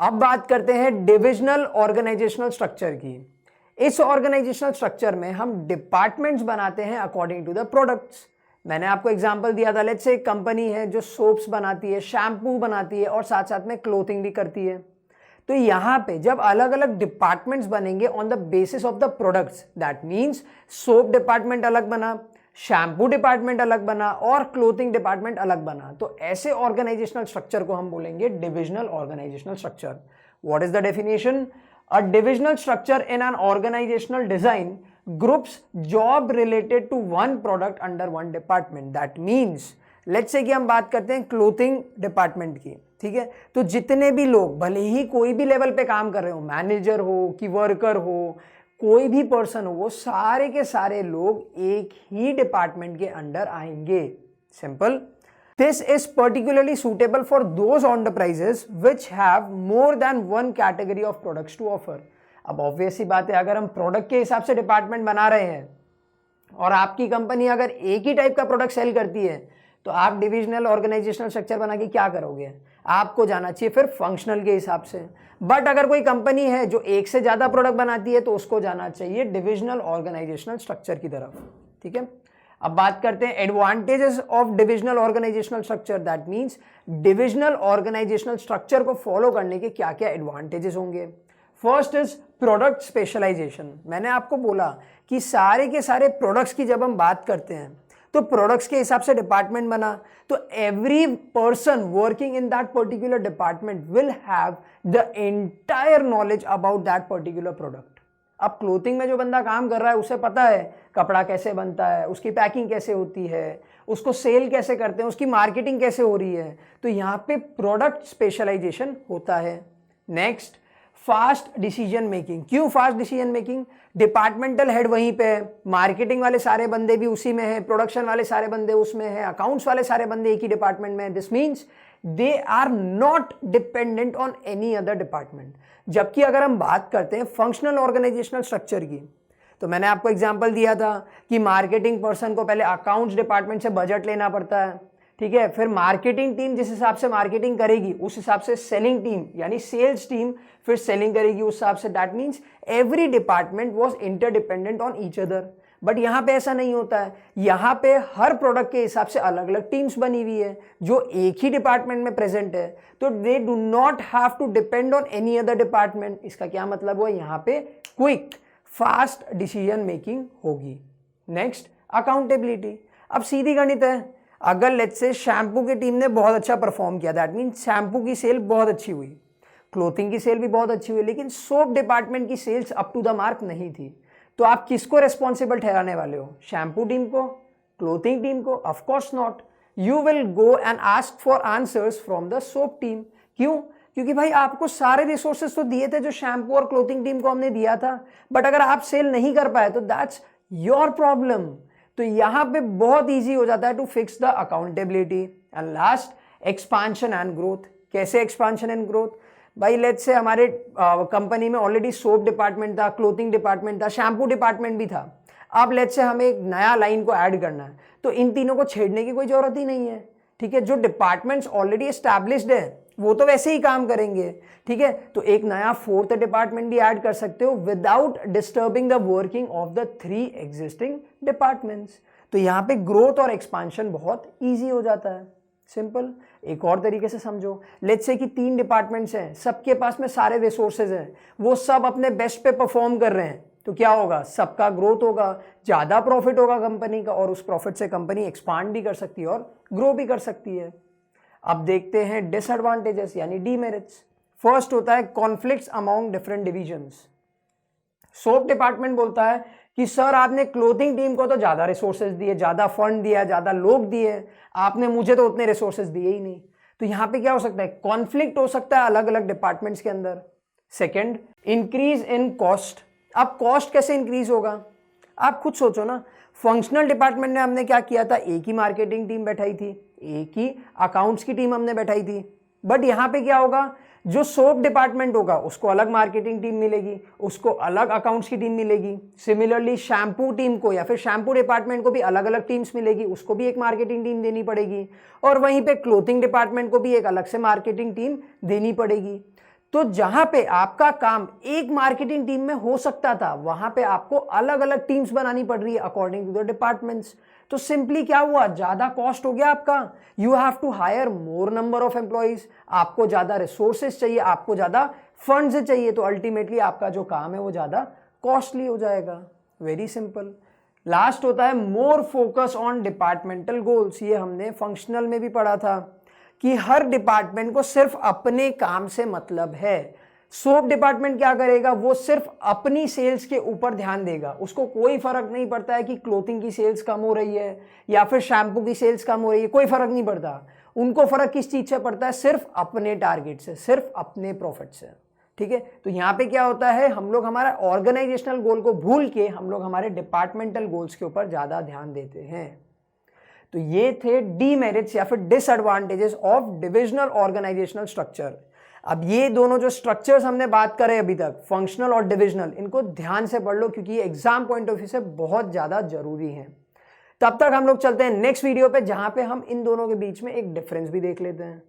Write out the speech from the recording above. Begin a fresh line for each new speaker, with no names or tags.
अब बात करते हैं डिविजनल ऑर्गेनाइजेशनल स्ट्रक्चर की। इस ऑर्गेनाइजेशनल स्ट्रक्चर में हम डिपार्टमेंट्स बनाते हैं अकॉर्डिंग टू द प्रोडक्ट्स। मैंने आपको एग्जांपल दिया था, लेट्स से एक कंपनी है जो सोप्स बनाती है, शैम्पू बनाती है और साथ साथ में क्लोथिंग भी करती है। तो यहां पे जब अलग अलग डिपार्टमेंट्स बनेंगे on the basis of the products, that means soap department अलग बना, शैम्पू डिपार्टमेंट अलग बना और क्लोथिंग डिपार्टमेंट अलग बना, तो ऐसे ऑर्गेनाइजेशनल स्ट्रक्चर को हम बोलेंगे divisional organizational structure. What is the definition? A divisional structure in an organizational design groups job related to one product under one department. That means let's say कि हम बात करते हैं क्लोथिंग डिपार्टमेंट की, ठीक है, तो जितने भी लोग भले ही कोई भी लेवल पे काम कर रहे हो, मैनेजर हो कि वर्कर हो, कोई भी पर्सन हो, वो सारे के सारे लोग एक ही डिपार्टमेंट के अंडर आएंगे। Simple. This is particularly suitable for those enterprises which have more than one category of products to offer. अब ऑब्वियस सी बात है, अगर हम प्रोडक्ट के हिसाब से डिपार्टमेंट बना रहे हैं और आपकी कंपनी अगर एक ही टाइप का प्रोडक्ट सेल करती है, तो आप डिविजनल ऑर्गेनाइजेशनल स्ट्रक्चर बना के क्या करोगे? आपको जाना चाहिए फिर फंक्शनल के हिसाब से। बट अगर कोई कंपनी है जो एक से ज्यादा प्रोडक्ट बनाती है, तो उसको जाना चाहिए डिविजनल ऑर्गेनाइजेशनल स्ट्रक्चर की तरफ, ठीक है। अब बात करते हैं advantages of divisional organizational structure. That means divisional organizational structure को फॉलो करने के क्या क्या एडवांटेजेस होंगे। First is product specialization. मैंने आपको बोला कि सारे के सारे प्रोडक्ट्स की जब हम बात करते हैं तो प्रोडक्ट्स के हिसाब से डिपार्टमेंट बना, तो every person working in that particular department will have the entire knowledge about that particular product. अब क्लोथिंग में जो बंदा काम कर रहा है उसे पता है कपड़ा कैसे बनता है, उसकी पैकिंग कैसे होती है, उसको सेल कैसे करते हैं, उसकी मार्केटिंग कैसे हो रही है, तो यहाँ पे प्रोडक्ट स्पेशलाइजेशन होता है। Next, fast decision making. क्यों fast decision making? Departmental head वहीं पे है, मार्केटिंग वाले सारे बंदे भी उसी में हैं, प्रोडक्शन वाले सारे बंदे उसमें हैं, अकाउंट्स वाले सारे बंदे एक ही डिपार्टमेंट में हैं। This means they are not dependent on any other department. जबकि अगर हम बात करते हैं फंक्शनल ऑर्गेनाइजेशनल स्ट्रक्चर की, तो मैंने आपको एग्जांपल दिया था कि मार्केटिंग पर्सन को पहले अकाउंट्स डिपार्टमेंट से बजट लेना पड़ता है, ठीक है, फिर मार्केटिंग टीम जिस हिसाब से मार्केटिंग करेगी उस हिसाब से सेलिंग टीम यानी सेल्स टीम फिर सेलिंग करेगी उस हिसाब से। That means every department was interdependent on each other. But यहाँ पे ऐसा नहीं होता है, यहाँ पे हर प्रोडक्ट के हिसाब से अलग अलग टीम्स बनी हुई है जो एक ही डिपार्टमेंट में प्रेजेंट है, तो they do not have to depend on any other department. इसका क्या मतलब हुआ? यहाँ पे क्विक फास्ट डिसीजन मेकिंग होगी। Next, accountability. अब सीधी गणित है, अगर लेट्स से शैम्पू की टीम ने बहुत अच्छा परफॉर्म किया, दैट मीन शैम्पू की सेल बहुत अच्छी हुई, क्लोथिंग की सेल भी बहुत अच्छी हुई, लेकिन सोप डिपार्टमेंट की sales up to the mark नहीं थी, तो आप किसको रेस्पॉन्सिबल ठहराने वाले हो? शैम्पू टीम को? क्लोथिंग टीम को? Of course not. You will go and ask for answers from the soap team. क्यों? क्योंकि भाई आपको सारे रिसोर्सेज तो दिए थे जो शैम्पू और क्लोथिंग टीम को हमने दिया था, बट अगर आप सेल नहीं कर पाए तो दैट्स योर प्रॉब्लम। तो यहां पे बहुत इजी हो जाता है to fix the accountability. And last, expansion and growth. कैसे एक्सपांशन एंड ग्रोथ? भाई लेट्स से हमारे कंपनी में ऑलरेडी सोप डिपार्टमेंट था, क्लोथिंग डिपार्टमेंट था, शैम्पू डिपार्टमेंट भी था। अब लेट्स से हमें एक नया लाइन को ऐड करना है, तो इन तीनों को छेड़ने की कोई जरूरत ही नहीं है, ठीक है। जो डिपार्टमेंट्स ऑलरेडी एस्टैब्लिश्ड है वो तो वैसे ही काम करेंगे, ठीक है। तो एक नया फोर्थ डिपार्टमेंट भी ऐड कर सकते हो without disturbing the working of the 3 existing departments. तो यहाँ पे ग्रोथ और एक्सपांशन बहुत ईजी हो जाता है। सिंपल। एक और तरीके से समझो, लेट्स से कि 3 डिपार्टमेंट्स हैं, सबके पास में सारे रिसोर्सेज हैं, वो सब अपने बेस्ट पे परफॉर्म कर रहे हैं, तो क्या होगा? सबका ग्रोथ होगा, ज्यादा प्रॉफिट होगा कंपनी का, और उस प्रॉफिट से कंपनी एक्सपांड भी कर सकती है और ग्रो भी कर सकती है। अब देखते हैं डिसएडवांटेजेस यानी डीमेरिट्स। फर्स्ट होता है conflicts among different divisions. Soap department बोलता है कि सर आपने क्लोथिंग टीम को तो ज्यादा रिसोर्सेज दिए, ज्यादा फंड दिया, ज्यादा लोग दिए, आपने मुझे तो उतने रिसोर्सेज दिए ही नहीं। तो यहां पे क्या हो सकता है? कॉन्फ्लिक्ट हो सकता है अलग अलग डिपार्टमेंट्स के अंदर। Second, increase in cost. अब कॉस्ट कैसे इंक्रीज होगा? आप खुद सोचो ना, फंक्शनल डिपार्टमेंट में हमने क्या किया था? एक ही मार्केटिंग टीम बैठाई थी, एक ही अकाउंट्स की टीम हमने बैठाई थी। बट यहां पे क्या होगा? जो सोप डिपार्टमेंट होगा उसको अलग मार्केटिंग टीम मिलेगी, उसको अलग अकाउंट्स की टीम मिलेगी। सिमिलरली शैम्पू टीम को या फिर शैम्पू डिपार्टमेंट को भी अलग अलग टीम्स मिलेगी, उसको भी एक मार्केटिंग टीम देनी पड़ेगी। और वहीं पे क्लोथिंग डिपार्टमेंट को भी एक अलग से मार्केटिंग टीम देनी पड़ेगी। तो जहां पे आपका काम एक मार्केटिंग टीम में हो सकता था, वहां पे आपको अलग अलग टीम्स बनानी पड़ रही है अकॉर्डिंग टू द डिपार्टमेंट्स। तो सिंपली क्या हुआ, ज्यादा कॉस्ट हो गया आपका। You have to hire more number of employees, आपको ज्यादा रिसोर्सेज चाहिए, आपको ज्यादा फंड्स चाहिए, तो अल्टीमेटली आपका जो काम है वो ज्यादा कॉस्टली हो जाएगा। Very simple. लास्ट होता है more focus on departmental goals. ये हमने फंक्शनल में भी पढ़ा था कि हर डिपार्टमेंट को सिर्फ अपने काम से मतलब है। सोप डिपार्टमेंट क्या करेगा, वो सिर्फ अपनी सेल्स के ऊपर ध्यान देगा, उसको कोई फर्क नहीं पड़ता है कि क्लोथिंग की सेल्स कम हो रही है या फिर शैम्पू की सेल्स कम हो रही है, कोई फर्क नहीं पड़ता। उनको फर्क किस चीज से पड़ता है, सिर्फ अपने टारगेट से, सिर्फ अपने प्रॉफिट से। ठीक है, तो यहां पे क्या होता है, हम लोग हमारा ऑर्गेनाइजेशनल गोल को भूल के हम लोग हमारे डिपार्टमेंटल गोल्स के ऊपर ज्यादा ध्यान देते हैं। तो ये थे डीमेरिट्स या फिर disadvantages of divisional organizational structure. अब ये दोनों जो स्ट्रक्चर्स हमने बात करे अभी तक, फंक्शनल और डिविजनल, इनको ध्यान से पढ़ लो क्योंकि ये एग्जाम पॉइंट ऑफ व्यू से बहुत ज्यादा जरूरी है। तब तक हम लोग चलते हैं नेक्स्ट वीडियो पे, जहां पे हम इन दोनों के बीच में एक डिफरेंस भी देख लेते हैं।